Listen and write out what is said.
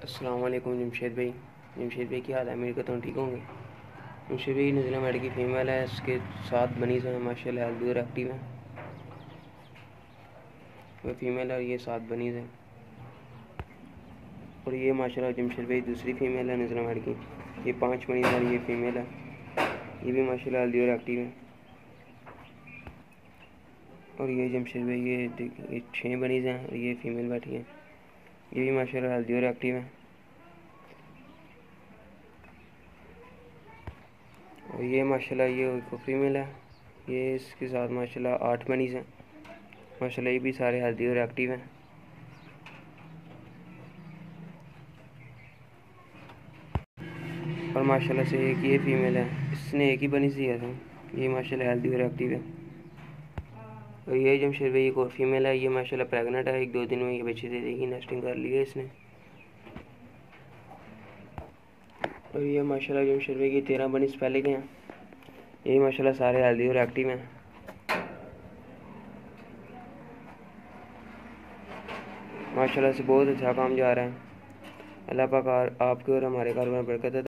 अस्सलाम वालेकुम जमशेद भाई क्या हाल है? मेरी कहता हूँ ठीक होंगे। जमशेद भाई न्यूज़ीलैंड की फ़ीमेल है, इसके 7 बनीज़ हैं माशाल्लाह, हेल्दी और एक्टिव हैं। वह फ़ीमेल है और ये 7 बनीज़ हैं। और ये माशाल्लाह जमशेद भाई दूसरी फ़ीमेल है न्यूज़ीलैंड की। ये 5 बनीज़ है और ये फ़ीमेल है, ये भी माशाल्लाह हेल्दी और एक्टिव है। और ये जमशेद भाई ये 6 बनीज़ हैं और ये फ़ीमेल बैठी हैं, ये भी माशाल्लाह हेल्दी और एक्टिव है। और ये माशाल्लाह ये फीमेल है, ये इसके साथ माशाल्लाह 8 बनीज़ हैं माशाल्लाह, ये भी सारे हेल्दी और एक्टिव हैं। और माशाल्लाह से एक ये फीमेल है, इसने एक ही बनीज़ दिया था, ये माशाल्लाह हेल्दी और एक्टिव है। और ये जमशेद भाई एक और फीमेल है, ये माशाल्लाह प्रेग्नेंट है, 1-2 दिन में ये बच्चे दे देगी, नेस्टिंग कर ली है इसने। और ये माशाल्लाह जमशेद भाई की 13 बनीज़ पहले के हैं, ये माशाल्लाह सारे हेल्दी और एक्टिव हैं। माशाल्लाह से बहुत अच्छा काम जा रहा है। अल्लाह पाक आपके और हमारे कारोबार में बरकत है।